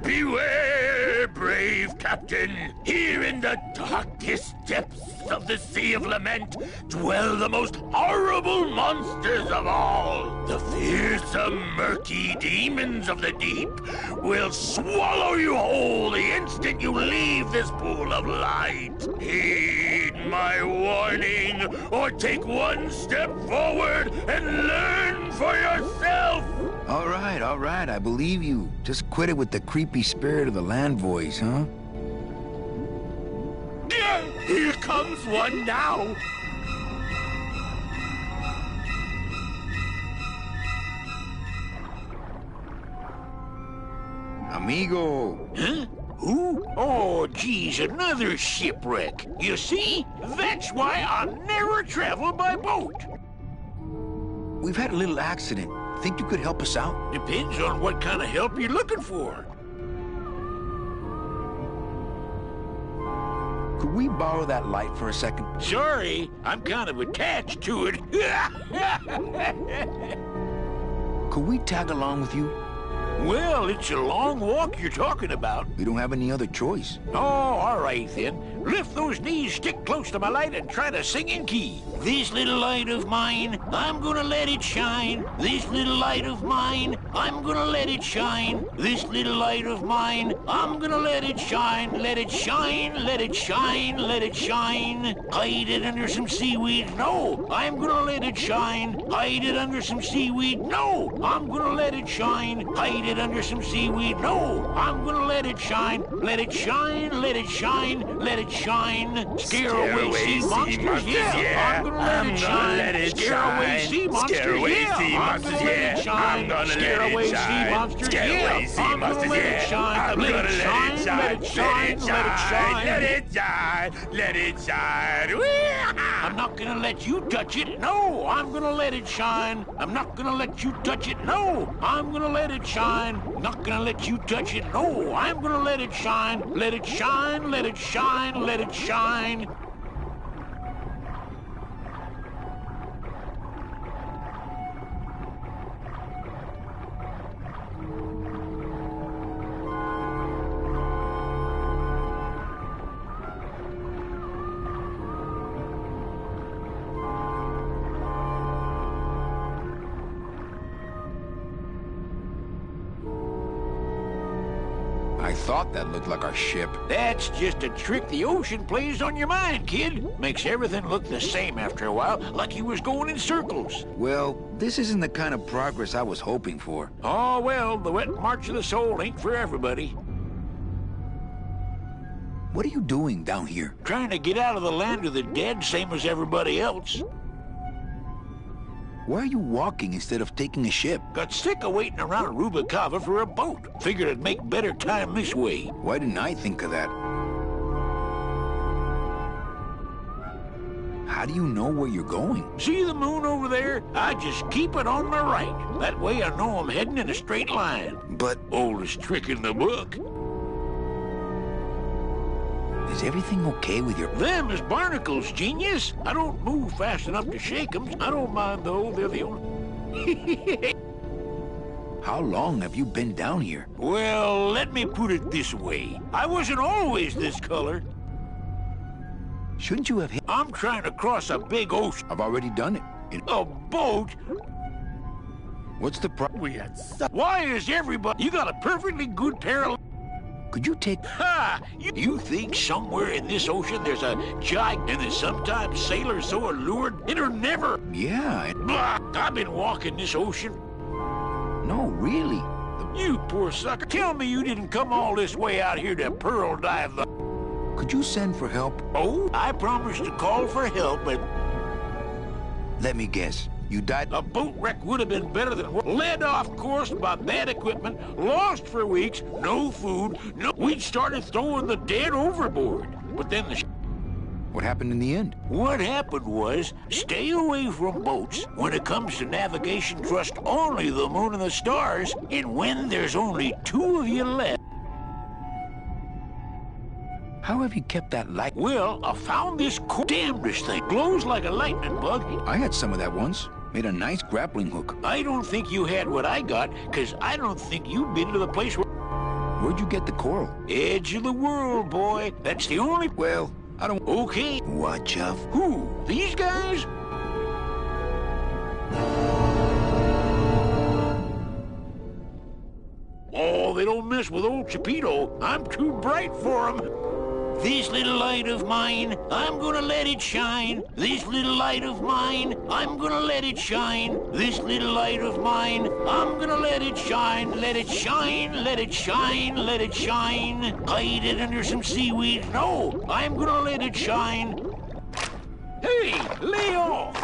Beware, brave captain! Here in the darkest depths of the Sea of Lament dwell the most horrible monsters of all. The fearsome, murky demons of the deep will swallow you whole the instant you leave this pool of light. Heed my warning, or take one step forward and learn for yourself! All right, I believe you. Just quit it with the creepy spirit of the land voice, huh? Here comes one now! Amigo! Huh? Who? Oh, geez, another shipwreck. You see? That's why I'll never travel by boat. We've had a little accident. Think you could help us out? Depends on what kind of help you're looking for. Could we borrow that light for a second? Sorry, I'm kind of attached to it. Could we tag along with you? Well, it's a long walk you're talking about. We don't have any other choice. Oh, all right then. Lift those knees, stick close to my light, and try to sing in key. This little light of mine, I'm gonna let it shine. This little light of mine, I'm gonna let it shine. This little light of mine, I'm gonna let it shine. Let it shine, let it shine, let it shine. Hide it under some seaweed. No, I'm gonna let it shine. Hide it under some seaweed. No, I'm gonna let it shine. Hide it under some seaweed. No, I'm gonna let it shine. Let it shine, let it shine, let it shine. Scare away sea monsters, yeah. I'm gonna let it shine. Scare away sea monsters, yeah. I'm gonna let it shine. Scare away sea monsters, yeah. I'm gonna let it shine. Let it shine, let it shine, let it shine. Let it shine, let it shine. I'm not gonna let you touch it. No, I'm gonna let it shine. I'm not gonna let you touch it. No, I'm gonna let it shine. Not gonna let you touch it. No, I'm gonna let it shine. Let it shine, let it shine, let it shine. I thought that looked like our ship. That's just a trick the ocean plays on your mind, kid. Makes everything look the same after a while, like you was going in circles. Well, this isn't the kind of progress I was hoping for. Oh, well, the wet march of the soul ain't for everybody. What are you doing down here? Trying to get out of the land of the dead, same as everybody else. Why are you walking instead of taking a ship? Got sick of waiting around Rubicava for a boat. Figured I'd make better time this way. Why didn't I think of that? How do you know where you're going? See the moon over there? I just keep it on my right. That way I know I'm heading in a straight line. But Oldest trick in the book. is everything okay with your... Them is barnacles, genius. I don't move fast enough to shake them. I don't mind, though. They're the only... How long have you been down here? Well, let me put it this way. I wasn't always this color. Shouldn't you have hit... I'm trying to cross a big ocean. I've already done it. A boat? What's the problem? We had Why is everybody... You got a perfectly good pair of... Could you take... Ha! You think somewhere in this ocean there's a giant and that sometimes sailors so allured it'll never... Yeah. Blah! I've been walking this ocean. No, really. You poor sucker. Tell me you didn't come all this way out here to pearl dive the... Could you send for help? Oh, I promised to call for help, but... Let me guess. You died... A boat wreck would have been better than... Led off course by bad equipment, lost for weeks, no food, no... We'd started throwing the dead overboard. But then the... What happened in the end? What happened was, stay away from boats. When it comes to navigation, trust only the moon and the stars. And when there's only 2 of you left... How have you kept that light? Well, I found this damnedest thing. Glows like a lightning bug. I had some of that once. Made a nice grappling hook. I don't think you had what I got, because I don't think you've been to the place where... Where'd you get the coral? Edge of the world, boy. That's the only... Well, I don't... Okay. Watch out. Who? These guys? Oh, they don't mess with old Chipito. I'm too bright for 'em. This little light of mine, I'm gonna let it shine. This little light of mine, I'm gonna let it shine. This little light of mine, I'm gonna let it shine. Let it shine, let it shine, let it shine. Hide it under some seaweed. No, I'm gonna let it shine. Hey, lay off!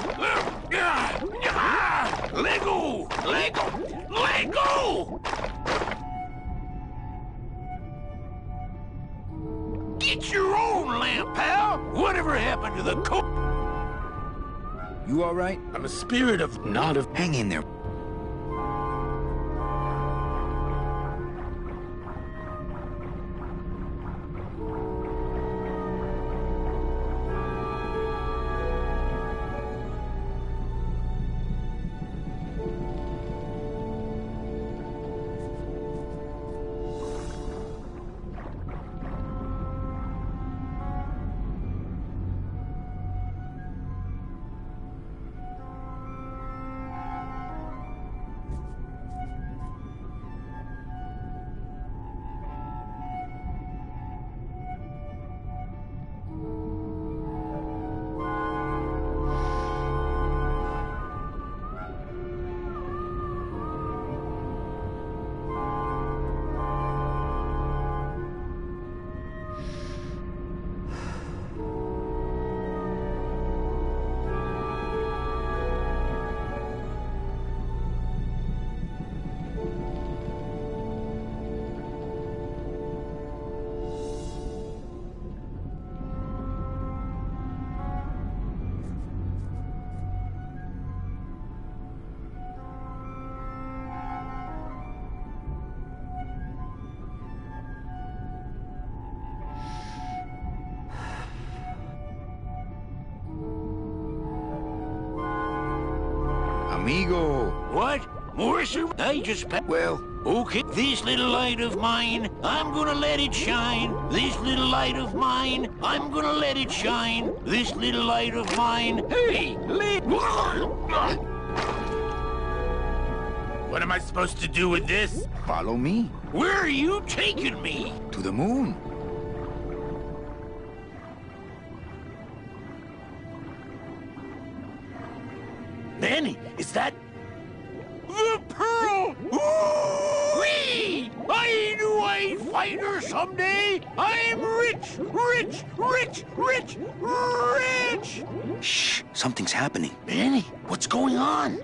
Let go! Let go! Let go! Get your own lamp, pal! Whatever happened to the coat? You all right? I'm a spirit of not of... Hang in there. Amigo. What? More, sir? I just... Well, Okay, this little light of mine, I'm gonna let it shine. This little light of mine, I'm gonna let it shine. This little light of mine. Hey, What am I supposed to do with this? follow me. where are you taking me? To the moon. Manny, is that... The pearl! Whee! I knew I'd find her someday. I'm rich, rich, rich, rich, rich! Shh, something's happening. Manny, what's going on?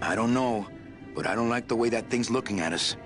I don't know, but I don't like the way that thing's looking at us.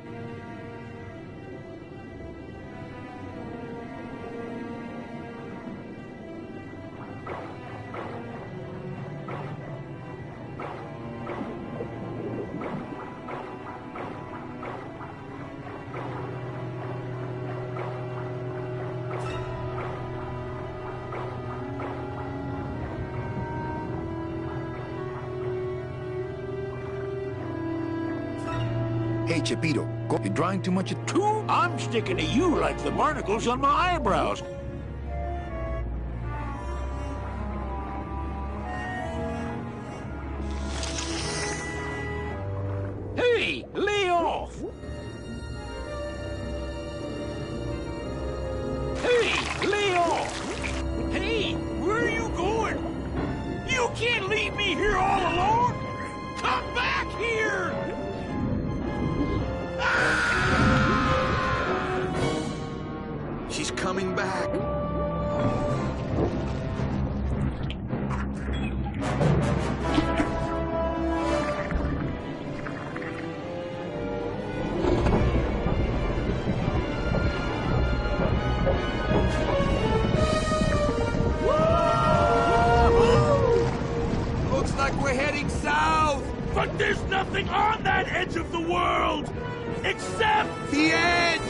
Hey, Chipito, go. You're drawing too much at... I'm sticking to you like the barnacles on my eyebrows. Hey, lay off! Hey, lay off! Hey, where are you going? You can't leave me here all alone! Come back here! She's coming back. edge of the world! Except... The edge!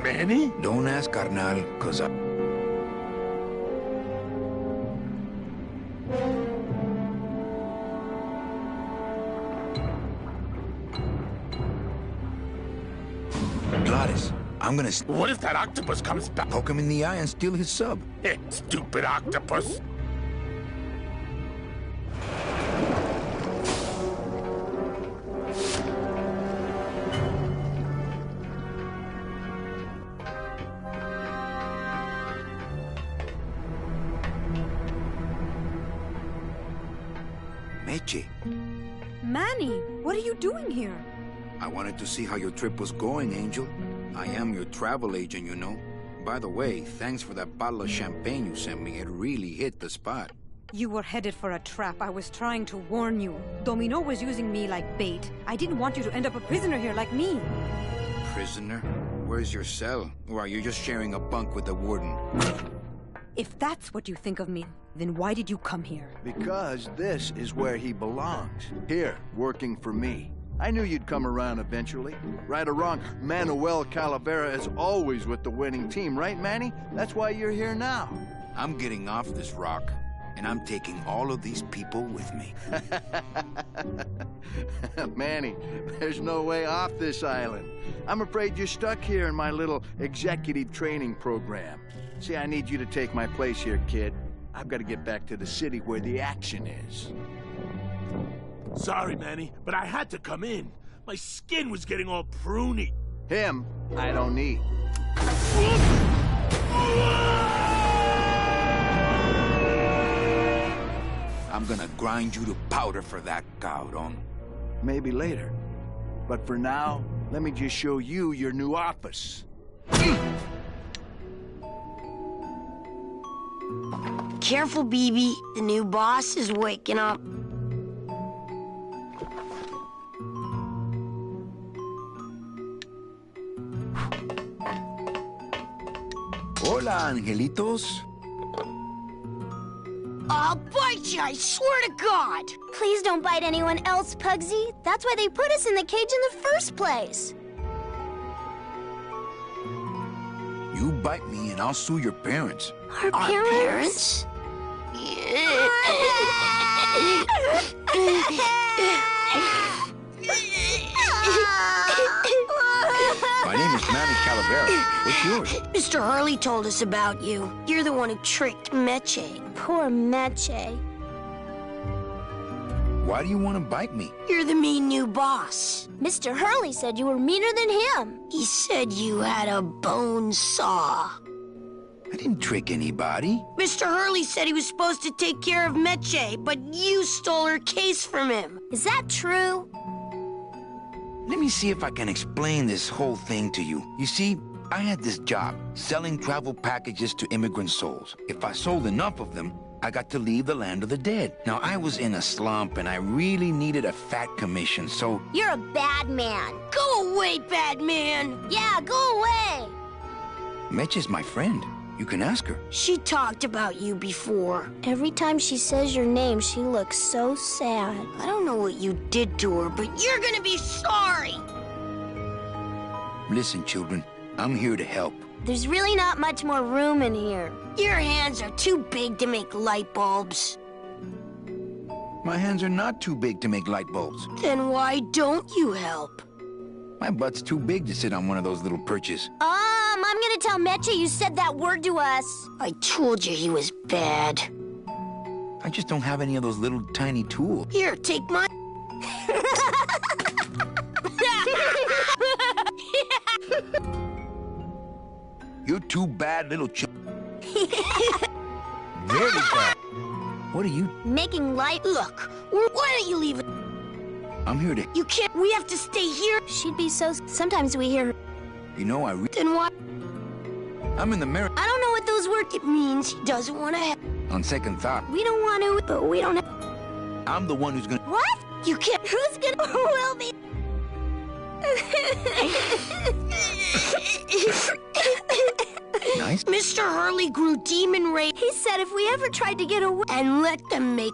Manny? Don't ask, carnal, cause I... Gladys, I'm gonna What if that octopus comes back? poke him in the eye and steal his sub. Stupid octopus. Meche, Manny, what are you doing here? I wanted to see how your trip was going, Angel. I am your travel agent, you know. By the way, thanks for that bottle of champagne you sent me. It really hit the spot. You were headed for a trap. I was trying to warn you. Domino was using me like bait. I didn't want you to end up a prisoner here like me. Prisoner? Where's your cell? Or are you just sharing a bunk with the warden? If that's what you think of me, then why did you come here? Because this is where he belongs. Here, working for me. I knew you'd come around eventually. Right or wrong, Manuel Calavera is always with the winning team, right, Manny? That's why you're here now. I'm getting off this rock, and I'm taking all of these people with me. Manny, there's no way off this island. I'm afraid you're stuck here in my little executive training program. See, I need you to take my place here, kid. I've got to get back to the city where the action is. Sorry, Manny, but I had to come in. My skin was getting all pruny. Him, I don't need. I'm gonna grind you to powder for that, cabrón. Maybe later. But for now, let me just show you your new office. Careful, BB. The new boss is waking up. Hola, angelitos. I'll bite you, I swear to God! Please don't bite anyone else, Pugsy. That's why they put us in the cage in the first place. You bite me and I'll sue your parents. Our parents? My name is Manny Calavera. What's yours? Mr. Hurley told us about you. You're the one who tricked Meche. Poor Meche. Why do you want to bite me? You're the mean new boss. Mr. Hurley said you were meaner than him. He said you had a bone saw. I didn't trick anybody. Mr. Hurley said he was supposed to take care of Meche, but you stole her case from him. Is that true? Let me see if I can explain this whole thing to you. You see, I had this job, selling travel packages to immigrant souls. If I sold enough of them, I got to leave the land of the dead. Now, I was in a slump, and I really needed a fat commission, so... You're a bad man. Go away, bad man! Yeah, go away! Meche's my friend. You can ask her. She talked about you before. Every time she says your name, she looks so sad. I don't know what you did to her, but you're gonna be sorry! Listen, children, I'm here to help. There's really not much more room in here. Your hands are too big to make light bulbs. My hands are not too big to make light bulbs. Then why don't you help? My butt's too big to sit on one of those little perches. I'm gonna tell Meche you said that word to us. I told you he was bad. I just don't have any of those little tiny tools. Here, take my... You're too bad, little Very bad. What are you... Making light. Look, why don't you leave it? I'm here to... You can't... We have to stay here. She'd be so... Sometimes we hear her. You know, Then why... I'm in the mirror. I don't know what those words... It means he doesn't want to help. On second thought, We don't want to, but we don't have... I'm the one who's gonna... What? You can't... Who's gonna... Who will be... Nice. Mr. Hurley grew demon rage. He said if we ever tried to get away... And let them make...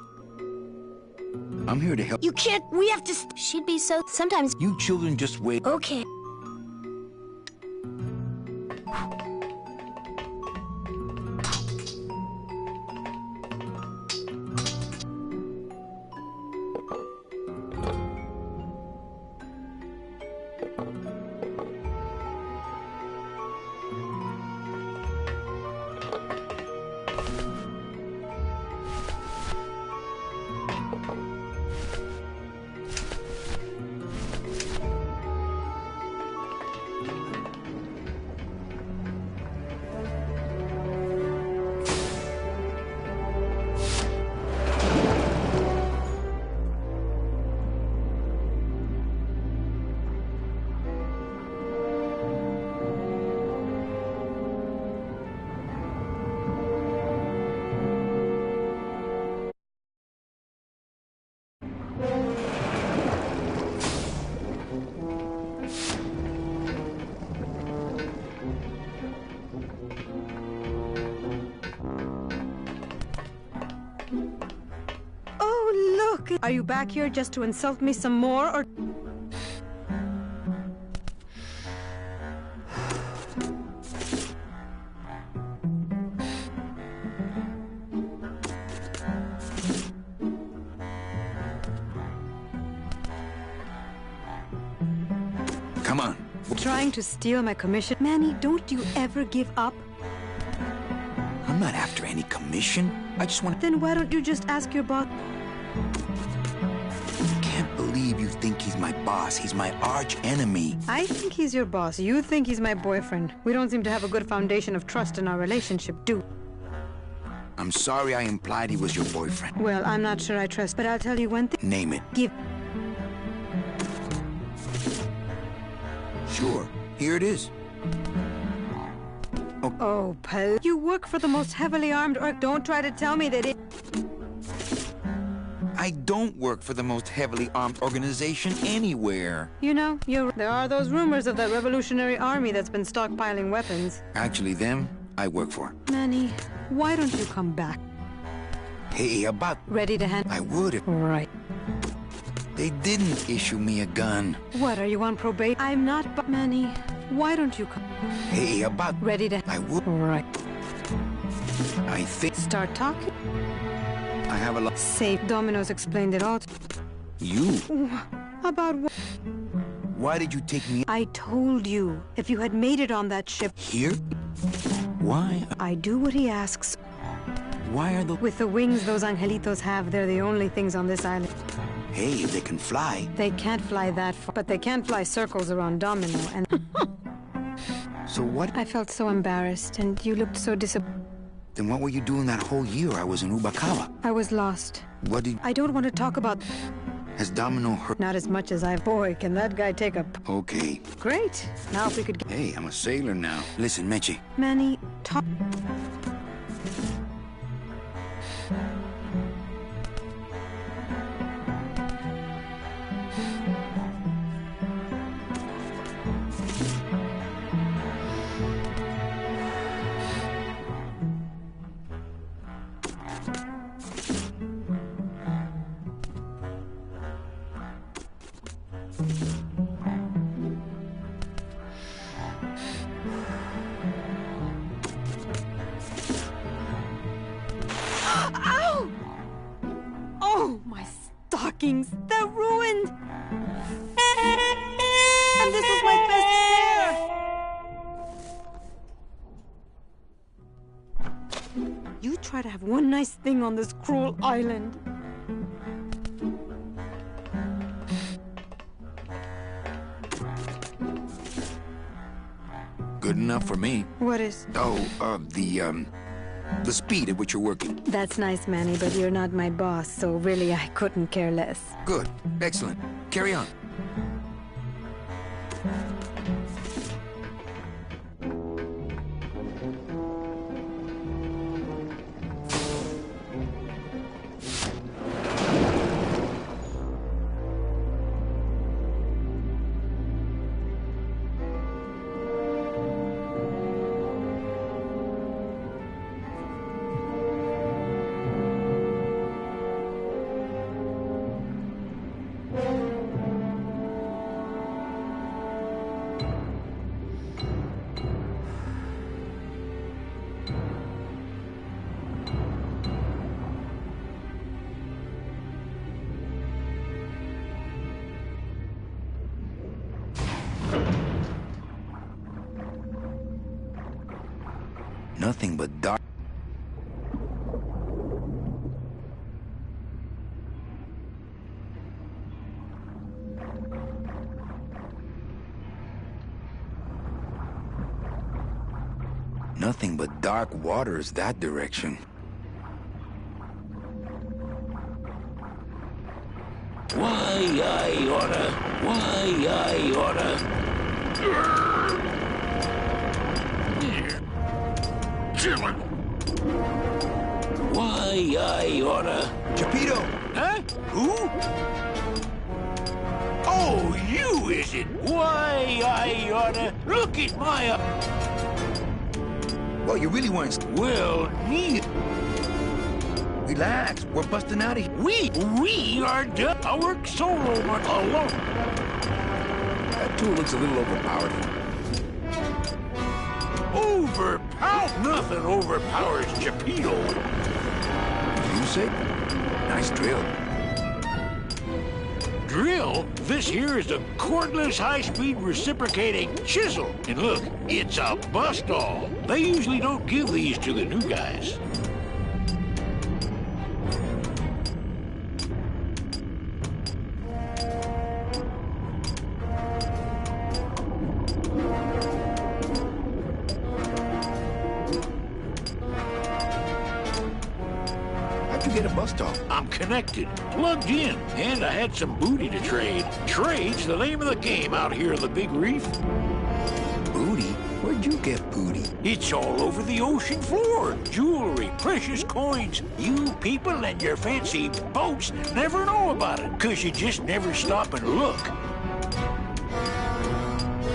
I'm here to help. You can't... We have to... She'd be so... Sometimes... You children just wait. Okay. Oh, look! Are you back here just to insult me some more, or... Come on. Trying to steal my commission? Manny, don't you ever give up? I'm not after any commission. I just want... Then why don't you just ask your boss? Can't believe you think he's my boss. He's my arch enemy. I think he's your boss. You think he's my boyfriend. We don't seem to have a good foundation of trust in our relationship, do? I'm sorry I implied he was your boyfriend. Well, I'm not sure I trust, but I'll tell you one thing. Name it. Give... Sure. Here it is. Oh, Pal. You work for the most heavily armed orc. Don't try to tell me that it... I don't work for the most heavily armed organization anywhere. You know, there are those rumors of that revolutionary army that's been stockpiling weapons. Actually, them, I work for. Manny, why don't you come back? Hey, about... Ready to hand... I would if... Right. They didn't issue me a gun. What, are you on probation? I'm not, but Manny, why don't you come? Hey, about... Ready to... I would... Right. I think... Start talking. I have a lot... Safe. Domino's explained it all. You? About what? Why did you take me... I told you, if you had made it on that ship... Here? Why? I do what he asks. Why are the... With the wings those angelitos have, they're the only things on this island. Hey, if they can fly... They can't fly that far, but they can fly circles around Domino, and... So what... I felt so embarrassed, and you looked so disappointed. Then what were you doing that whole year I was in Ubakawa? I was lost. What did... I don't want to talk about... Has Domino hurt... Not as much as I... Boy, can that guy take a... Okay. Great. Now if we could get... Hey, I'm a sailor now. Listen, Mechi. Manny, talk... Ow! Oh, my stockings! They're ruined! And this was my best pair! You try to have one nice thing on this cruel island. Good enough for me. What is? Oh, the speed at which you're working. That's nice, Manny, but you're not my boss, so really I couldn't care less. Good. Excellent. Carry on. Nothing but dark. Nothing but dark waters that direction. Why I oughta. Chillin'. Why I oughta. Geppetto! Huh? Who? Oh, you is it? Why I oughta. Look at my... Well, you really weren't... Well, me... Relax, we're busting out of here. We are done. I work solo much alone. That tool looks a little overpowered. Overpowered? Nothing overpowers Geppetto. You say? Nice drill. Drill? This here is a cordless, high-speed reciprocating chisel. And look, it's a bust-all. They usually don't give these to the new guys. How'd you get a bust off? I'm connected, plugged in, and I had some booty to trade. Trade's the name of the game out here in the Big Reef. Booty? Where'd you get booty? It's all over the ocean floor. Jewelry, precious coins. You people and your fancy boats never know about it, 'cause you just never stop and look.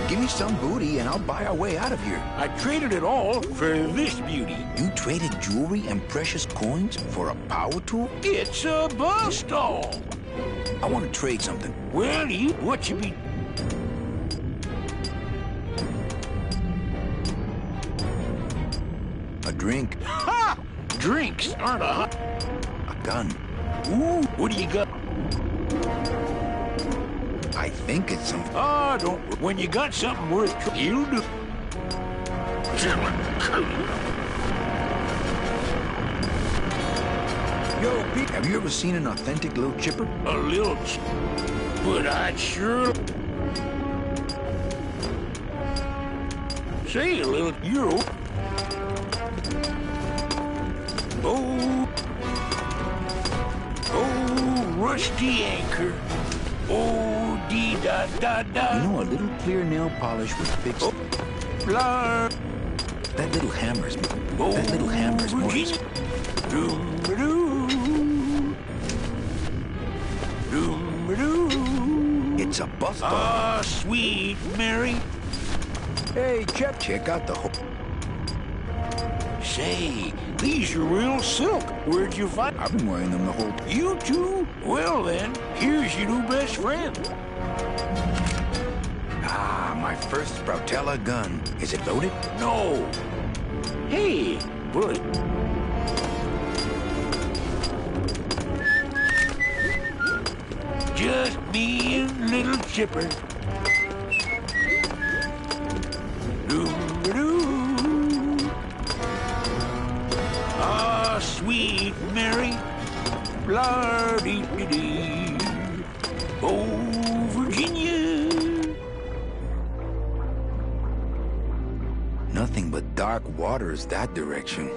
Give me some booty and I'll buy our way out of here. I traded it all for this beauty. You traded jewelry and precious coins for a power tool? It's a bust-all. I want to trade something. Well, what you be... A drink. Ha! Drinks aren't a... A gun. Ooh, what do you got? I think it's some... Ah, don't... When you got something worth... You'll do... Yo, Pete, have you ever seen an authentic little chipper? A little... But I'd sure... Say a little... Euro... Oh... Oh, rusty anchor. Oh, dee-da-da-da. You know, a little clear nail polish would fix... Oh, blah. That little hammer's... Oh, that little hammer's more... Doom-ba-doo. Doom-ba-doo. It's a bust off. Ah, sweet Mary. Hey, check out the whole... Say, these are real silk. Where'd you find... I've been wearing them the whole... You too? Well then, here's your new best friend. Ah, my first Sproutella gun. Is it loaded? No. Hey, bullet. Just me and little Chipper. Doo-doo. Ah, sweet Mary. Blah-dee-dee-dee. Oh, Virginia. Nothing but dark waters that direction.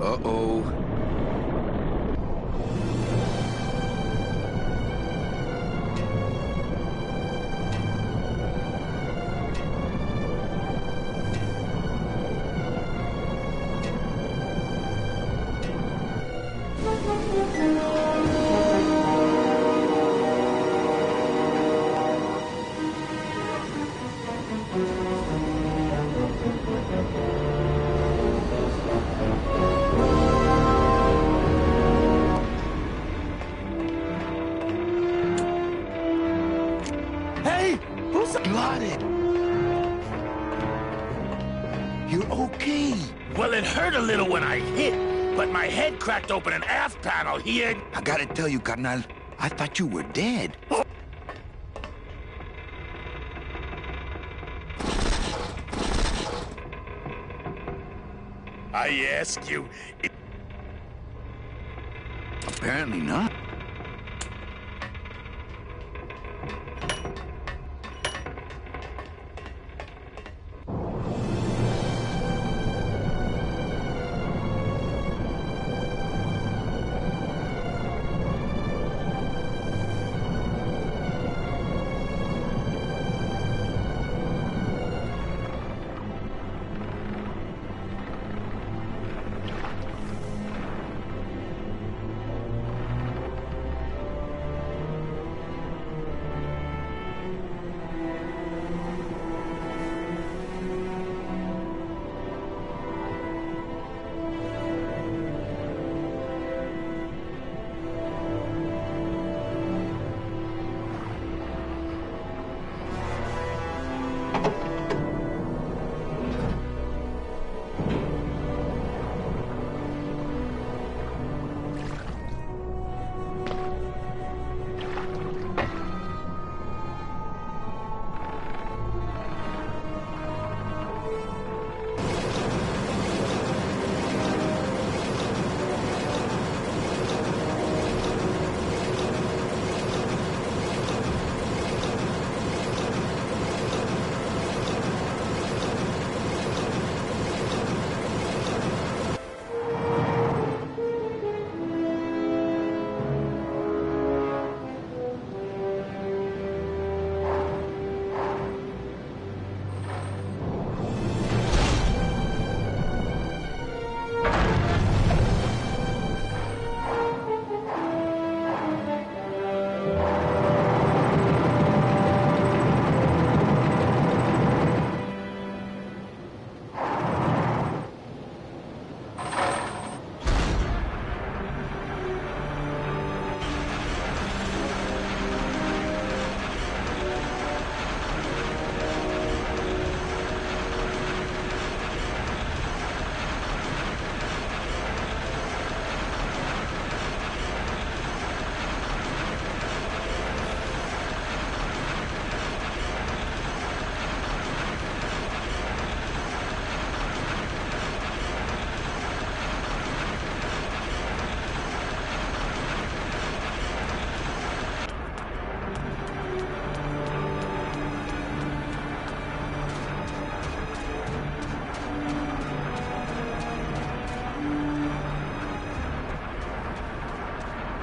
Uh-oh. Hey! Who's Got it. You're okay. Well, it hurt a little when I hit, but my head cracked open an aft panel here. I gotta tell you, carnal, I thought you were dead. I ask you, Apparently not.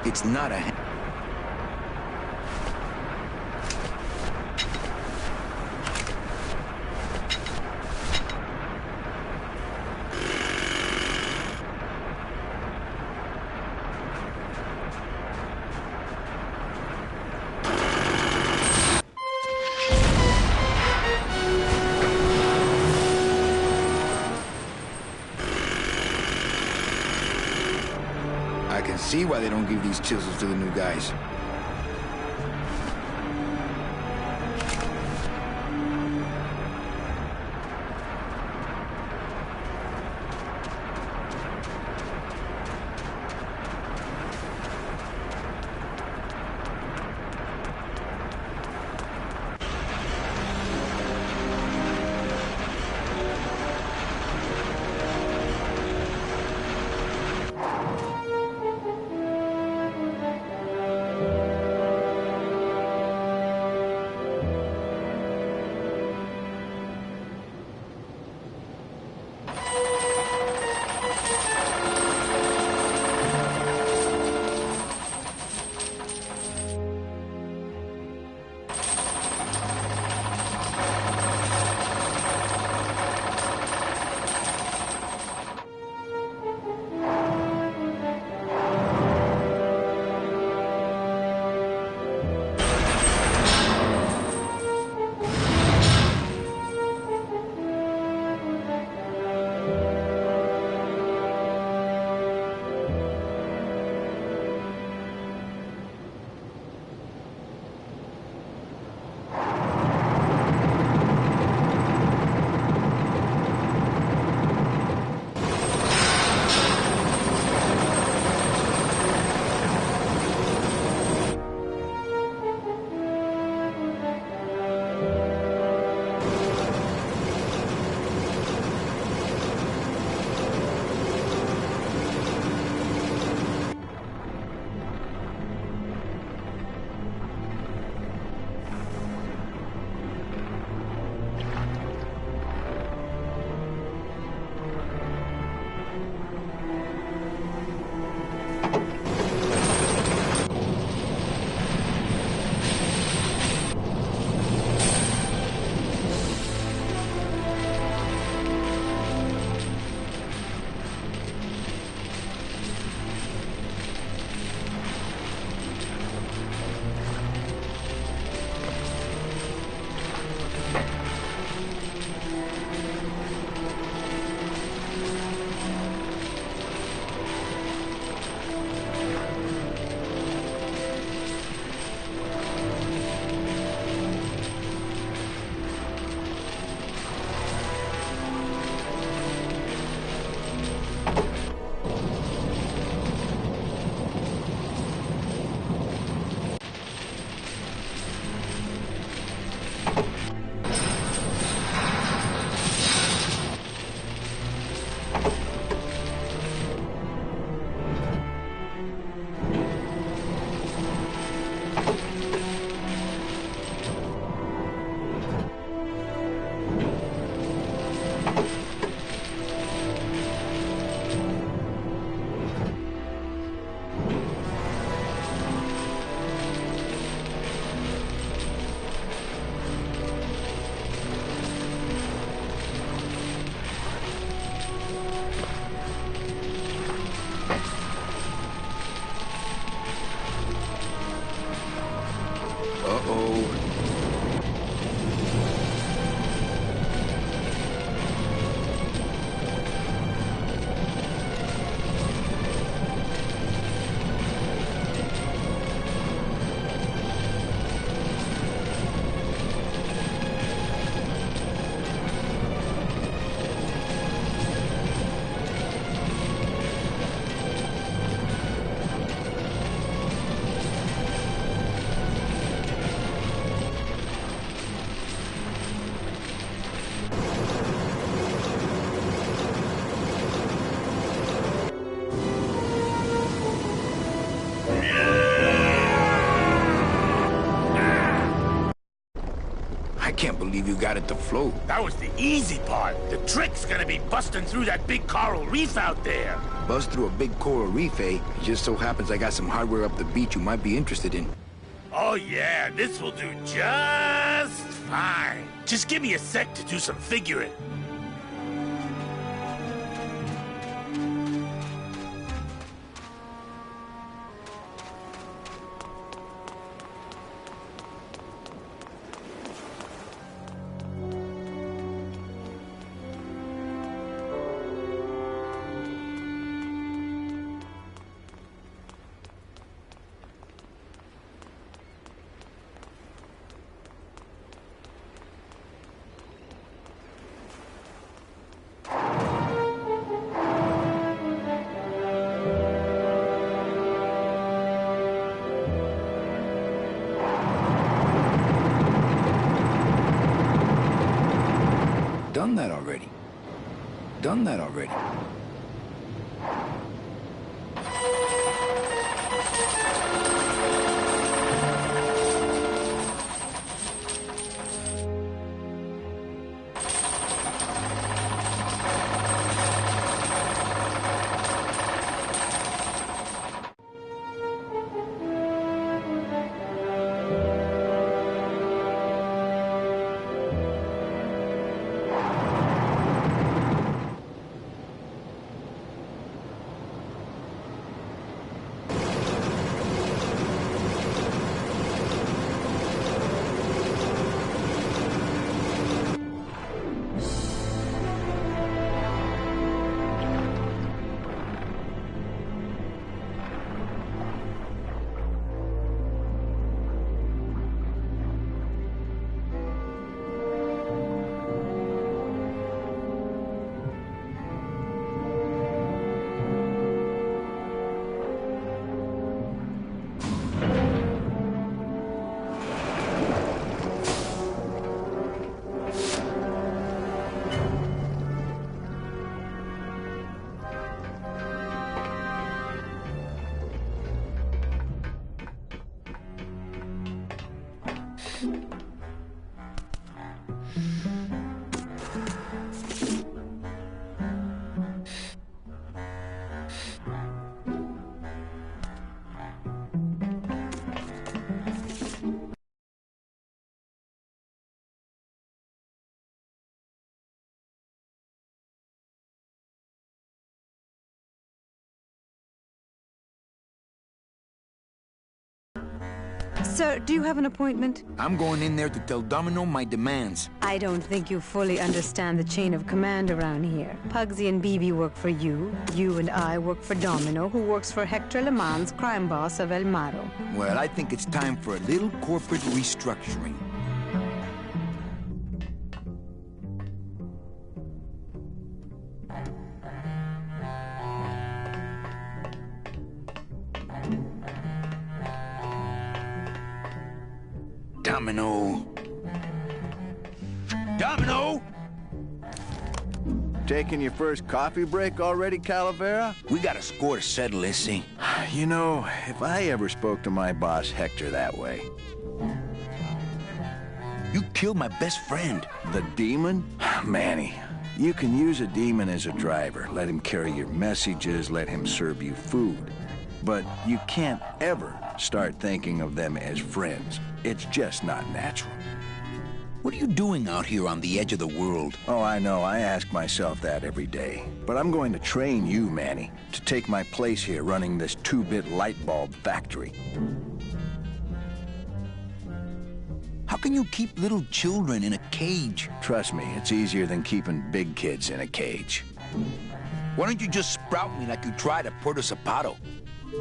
It's not a... I can see why they don't give these chisels to the new guys. believe you got it to float. That was the easy part. The trick's gonna be busting through that big coral reef out there. Bust through a big coral reef, eh? It just so happens I got some hardware up the beach you might be interested in. Oh yeah, this will do just fine. Just give me a sec to do some figuring. Done that already. Done that already. Sir, do you have an appointment? I'm going in there to tell Domino my demands. I don't think you fully understand the chain of command around here. Pugsy and BB work for you. You and I work for Domino, who works for Hector Le Mans, crime boss of El Maro. Well, I think it's time for a little corporate restructuring. Domino. Domino! Taking your first coffee break already, Calavera? We got a score to settle, Issy. You know, if I ever spoke to my boss Hector that way. You killed my best friend. The demon? Manny, you can use a demon as a driver. Let him carry your messages, let him serve you food. But you can't ever start thinking of them as friends. It's just not natural. What are you doing out here on the edge of the world? Oh, I know. I ask myself that every day. But I'm going to train you, Manny, to take my place here running this 2-bit light bulb factory. How can you keep little children in a cage? Trust me, it's easier than keeping big kids in a cage. Why don't you just sprout me like you tried at Puerto Zapato?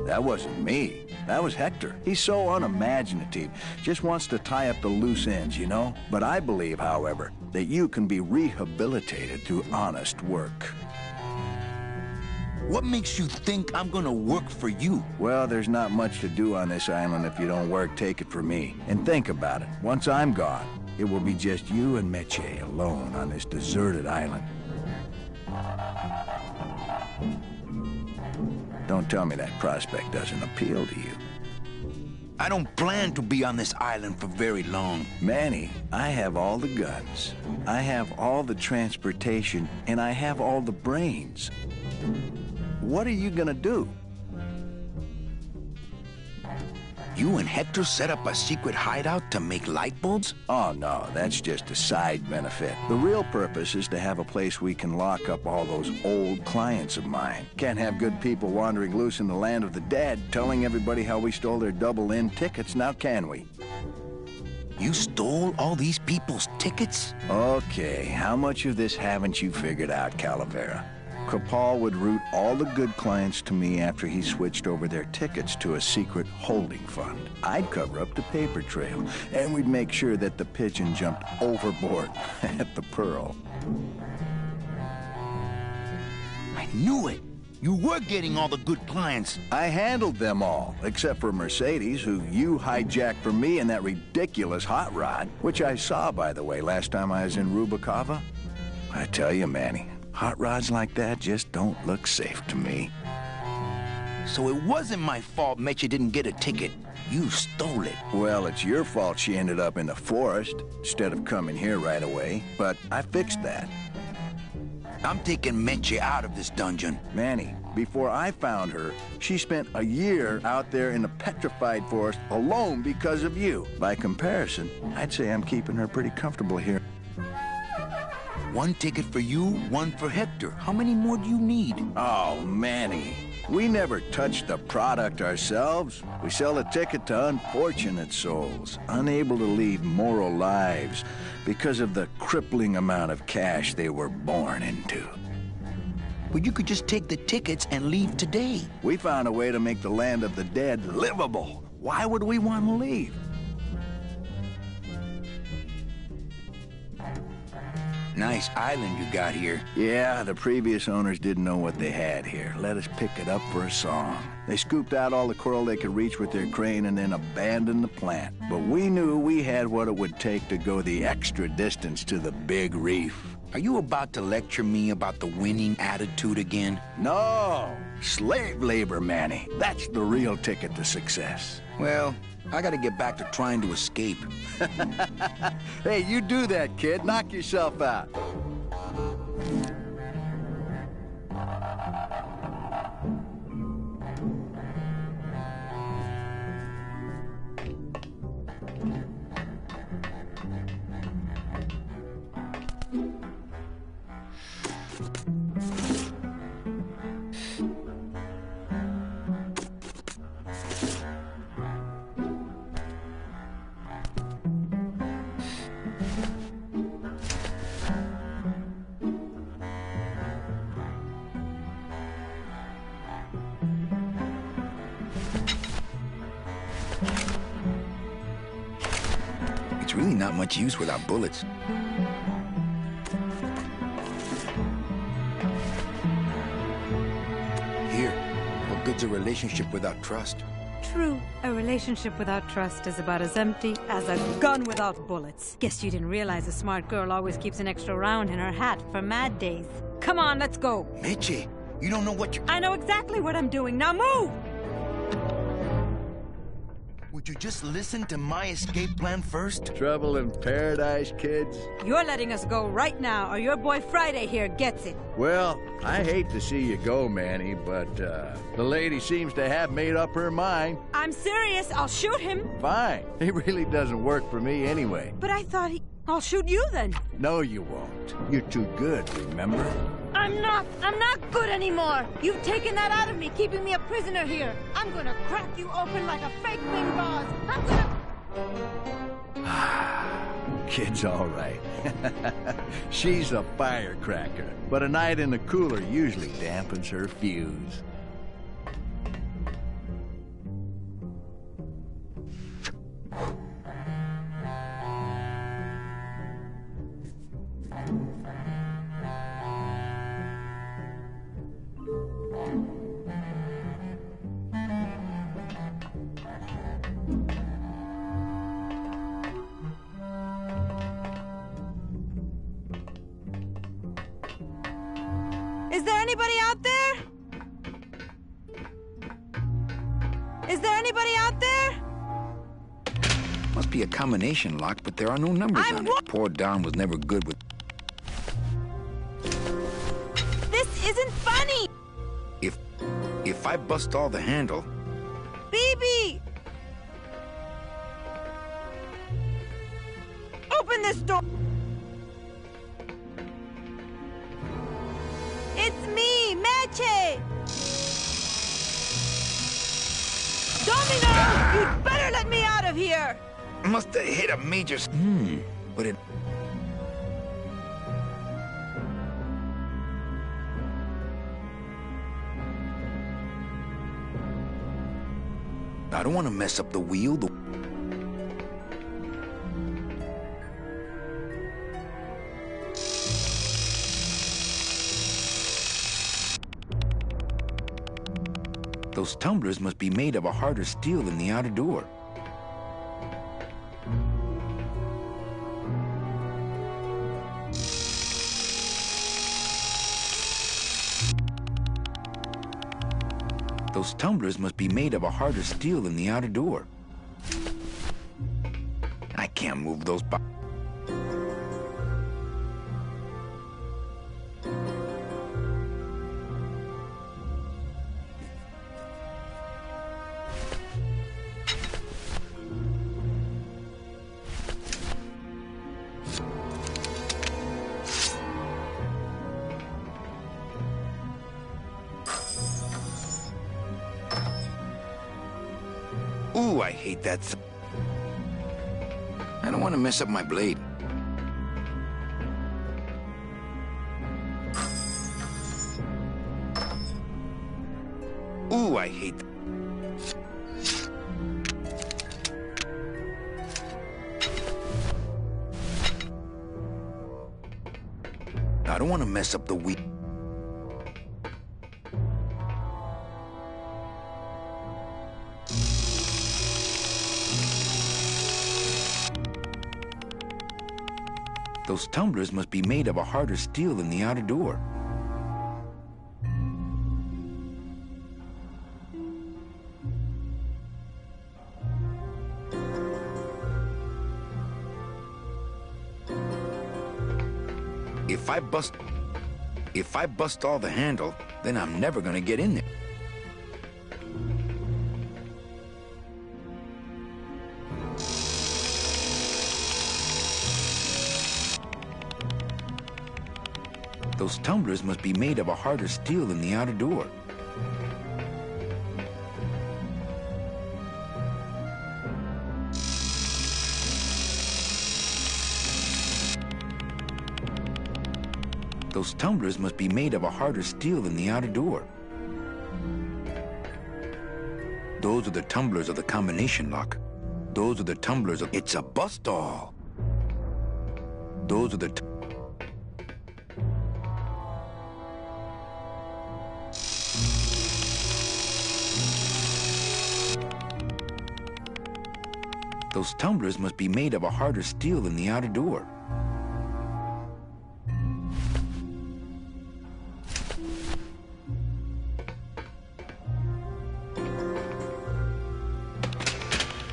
That wasn't me. That was Hector. He's so unimaginative. Just wants to tie up the loose ends, you know? But I believe, however, that you can be rehabilitated through honest work. What makes you think I'm gonna work for you? Well, there's not much to do on this island if you don't work, take it from me. And think about it. Once I'm gone, it will be just you and Meche alone on this deserted island. Don't tell me that prospect doesn't appeal to you. I don't plan to be on this island for very long. Manny, I have all the guns, I have all the transportation, and I have all the brains. What are you gonna do? You and Hector set up a secret hideout to make light bulbs? Oh, no, that's just a side benefit. The real purpose is to have a place we can lock up all those old clients of mine. Can't have good people wandering loose in the land of the dead, telling everybody how we stole their double-in tickets, now can we? You stole all these people's tickets? Okay, how much of this haven't you figured out, Calavera? Capal would route all the good clients to me after he switched over their tickets to a secret holding fund. I'd cover up the paper trail, and we'd make sure that the pigeon jumped overboard at the Pearl. I knew it! You were getting all the good clients. I handled them all, except for Mercedes, who you hijacked from me in that ridiculous hot rod, which I saw, by the way, last time I was in Rubacava. I tell you, Manny, hot rods like that just don't look safe to me. So it wasn't my fault Meche didn't get a ticket. You stole it. Well, it's your fault she ended up in the forest instead of coming here right away, but I fixed that. I'm taking Meche out of this dungeon. Manny, before I found her, she spent a year out there in the petrified forest alone because of you. By comparison, I'd say I'm keeping her pretty comfortable here. One ticket for you, one for Hector. How many more do you need? Oh, Manny, we never touch the product ourselves. We sell a ticket to unfortunate souls, unable to lead moral lives because of the crippling amount of cash they were born into. But you could just take the tickets and leave today. We found a way to make the land of the dead livable. Why would we want to leave? Nice island you got here. Yeah, the previous owners didn't know what they had here. Let us pick it up for a song. They scooped out all the coral they could reach with their crane and then abandoned the plant. But we knew we had what it would take to go the extra distance to the big reef. Are you about to lecture me about the winning attitude again? No! Slave labor, Manny. That's the real ticket to success. Well, I gotta get back to trying to escape. Hey, you do that, kid. Knock yourself out. It's really not much use without bullets. Here, what good's a relationship without trust? True. A relationship without trust is about as empty as a gun without bullets. Guess you didn't realize a smart girl always keeps an extra round in her hat for mad days. Come on, let's go. Meche, you don't know what you... I know exactly what I'm doing. Now move! Would you just listen to my escape plan first? Trouble in paradise, kids? You're letting us go right now, or your boy Friday here gets it. Well, I hate to see you go, Manny, but the lady seems to have made up her mind. I'm serious. I'll shoot him. Fine. It really doesn't work for me anyway. But I thought I'll shoot you then. No, you won't. You're too good, remember? I'm not good anymore. You've taken that out of me, keeping me a prisoner here. I'm gonna crack you open like a fake wing gauze. I'm gonna... Kid's all right. She's a firecracker, but a night in the cooler usually dampens her fuse. Is there anybody out there? Is there anybody out there? must be a combination lock, but there are no numbers on it. Poor Don was never good with... This isn't funny! If I bust all the handle... BB! Open this door! It's me, Meche! Domino! You'd better let me out of here! Must have hit a major... But it... I don't want to mess up the wheel. Those tumblers must be made of a harder steel than the outer door. Those tumblers must be made of a harder steel than the outer door. I can't move those boxes. Ooh, I hate that. I don't want to mess up my blade. Ooh, I hate that. I don't want to mess up the wheel. Those tumblers must be made of a harder steel than the outer door. If I bust all the handle, then I'm never gonna get in there. Those tumblers must be made of a harder steel than the outer door. Those tumblers must be made of a harder steel than the outer door. Those are the tumblers of the combination lock. Those are the tumblers of... It's a bust-all! Those are the... Those tumblers must be made of a harder steel than the outer door.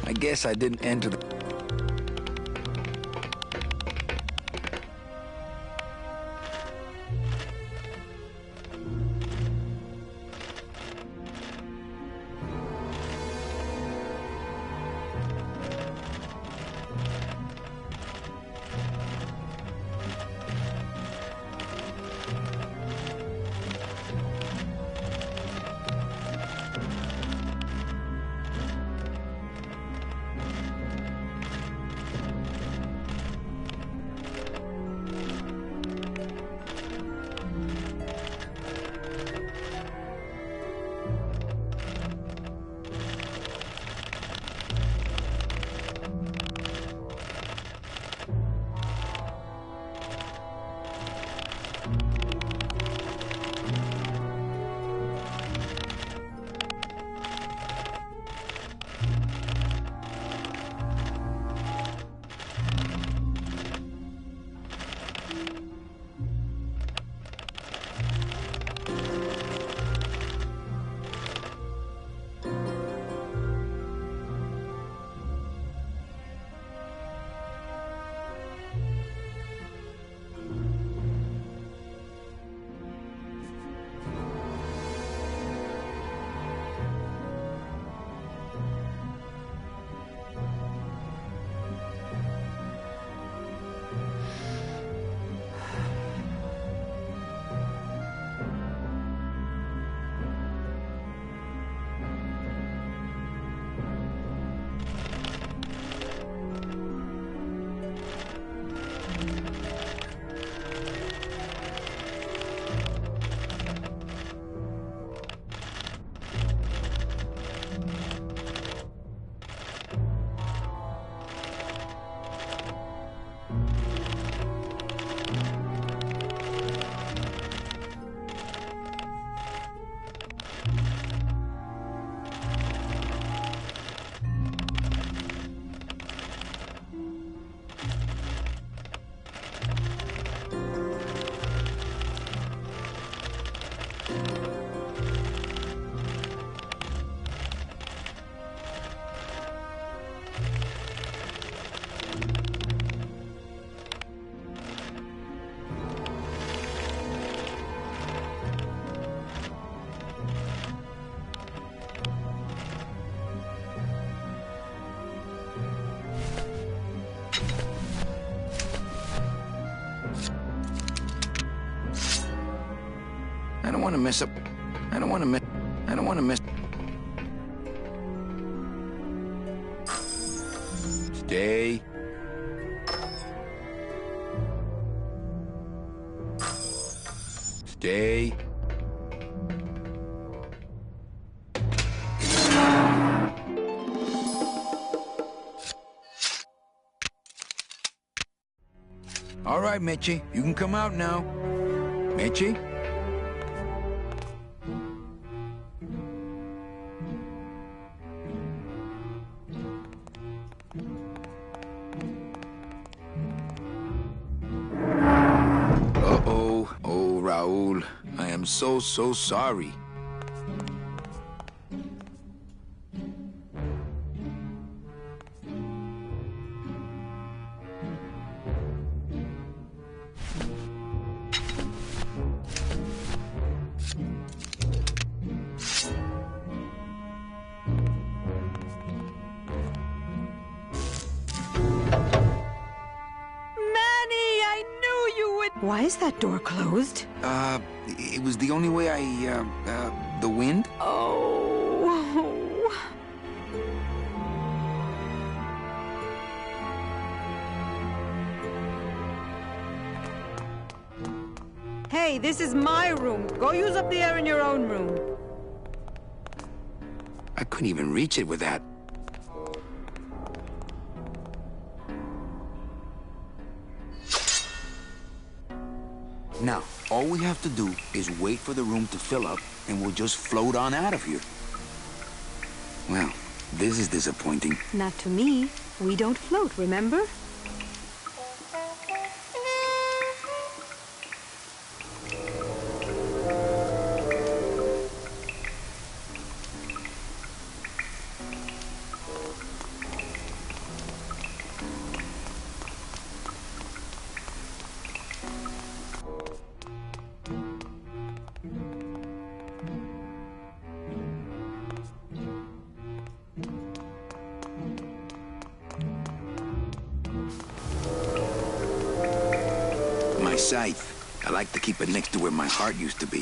I guess I didn't enter the... want to mess up. I don't want to mess. Stay. Stay. All right, Mitchie, you can come out now. Mitchie? Uh-oh. Oh, Raul, I am so sorry. Why is that door closed? It was the only way the wind? Oh. Hey, this is my room. Go use up the air in your own room. I couldn't even reach it with that. Now, all we have to do is wait for the room to fill up, and we'll just float on out of here. Well, this is disappointing. Not to me. We don't float, remember? My scythe. I like to keep it next to where my heart used to be.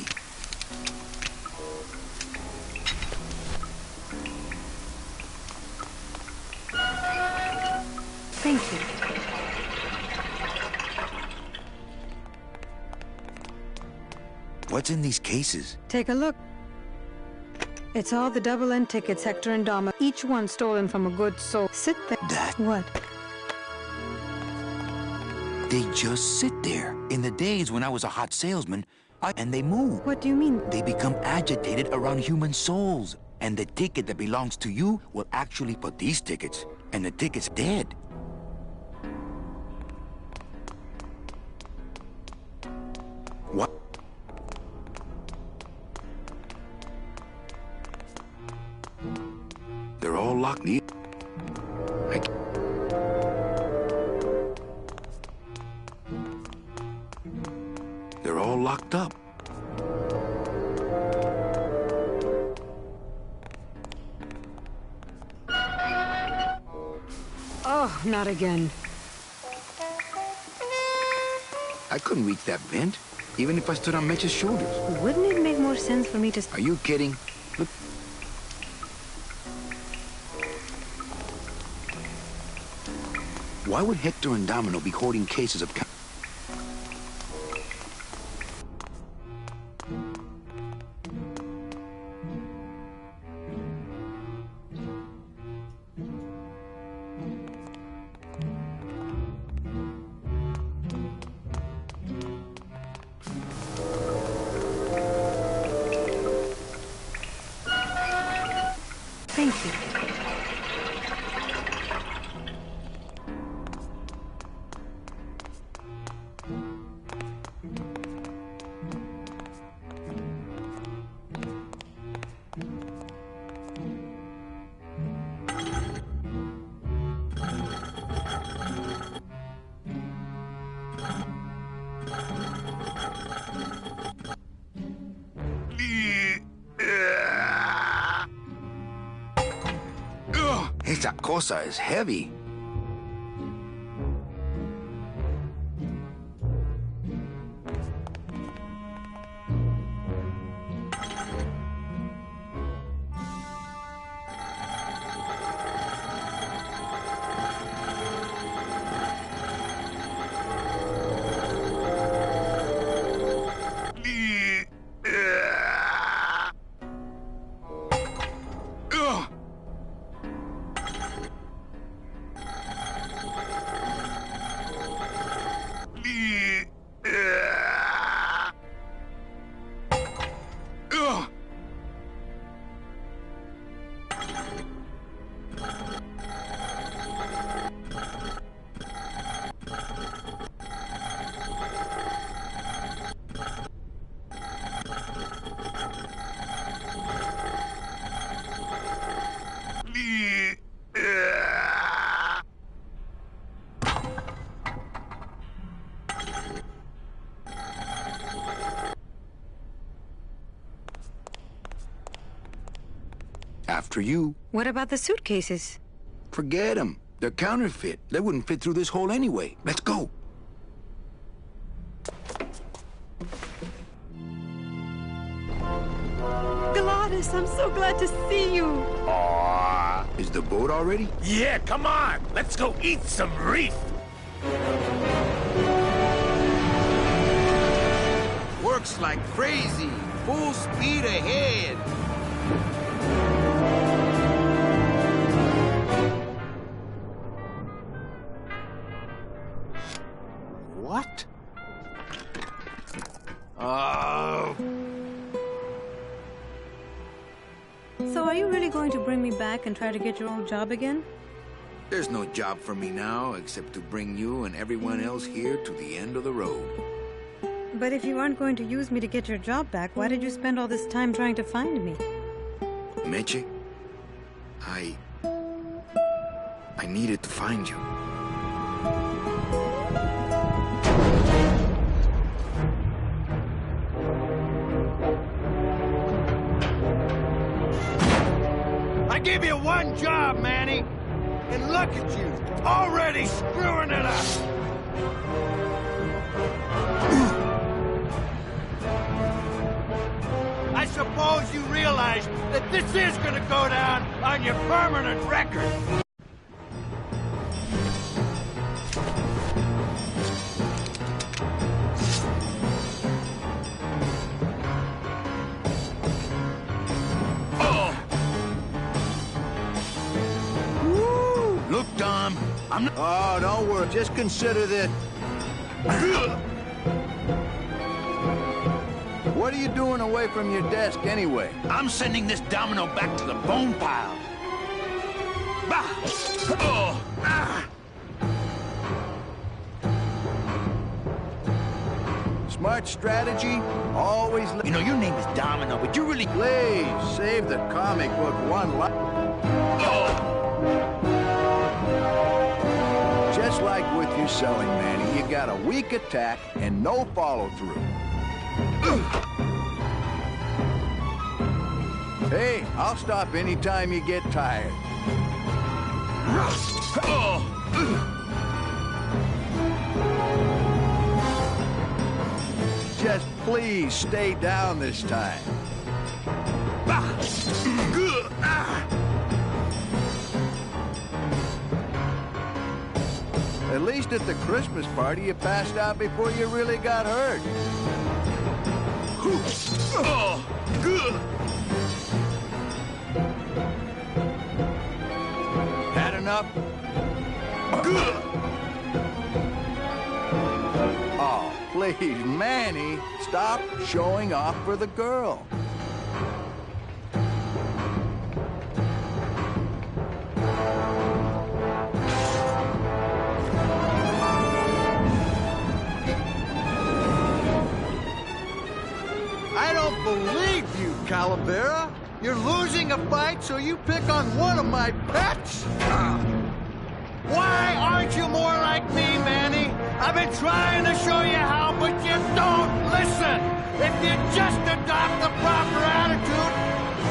Thank you. What's in these cases? Take a look. It's all the double-end tickets Hector and Dama, each one stolen from a good soul. Sit there. That? What? They just sit there. In the days when I was a hot salesman, and they move. What do you mean? They become agitated around human souls. And the ticket that belongs to you will actually put these tickets. And the ticket's dead. What? They're all locked. They're all locked up. Oh, not again. I couldn't reach that vent, even if I stood on Mitch's shoulders. Wouldn't it make more sense for me to... Are you kidding? Look. Why would Hector and Domino be hoarding cases of... Thank you. Esa cosa is heavy. After you. What about the suitcases? Forget them. They're counterfeit. They wouldn't fit through this hole anyway. Let's go. Gladys, I'm so glad to see you. Aw. Is the boat already? Yeah, come on. Let's go eat some reef. Works like crazy. Full speed ahead. What? Oh. So are you really going to bring me back and try to get your old job again? There's no job for me now except to bring you and everyone else here to the end of the road. But if you aren't going to use me to get your job back, why did you spend all this time trying to find me? Meche, I needed to find you. I give you one job, Manny. And look at you, already screwing it up. I suppose you realize that this is gonna go down on your permanent record. Look, Dom, I'm not... Oh, don't worry. Just consider that. What are you doing away from your desk anyway? I'm sending this domino back to the bone pile. Bah! Oh! Ah! Smart strategy, always... You know, your name is Domino, but you really... Please, save the comic book one line. Oh! Just like with your selling, Manny, you got a weak attack and no follow-through. Hey, I'll stop anytime you get tired. Just please stay down this time. At least at the Christmas party, you passed out before you really got hurt. Had enough? Oh, please, Manny, stop showing off for the girl. I don't believe you, Calavera. You're losing a fight, so you pick on one of my pets? Why aren't you more like me, Manny? I've been trying to show you how, but you don't listen. If you just adopt the proper attitude,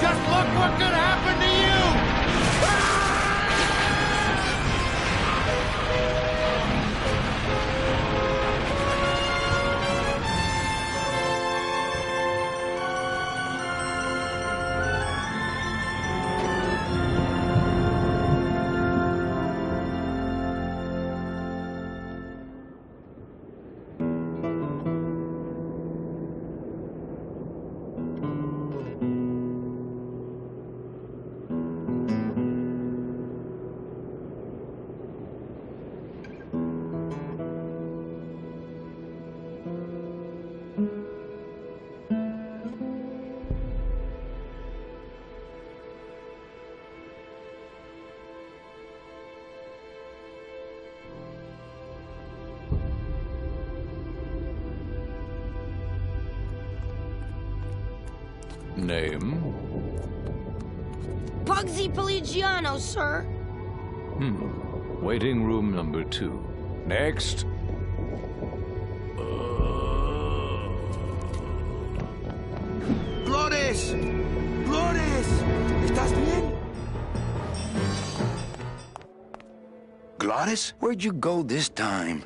just look what could happen to you. Name? Pugsy Pelagiano, sir. Waiting room number 2. Next. ¡Flores! ¡Flores! ¿Estás bien? Glottis, where'd you go this time?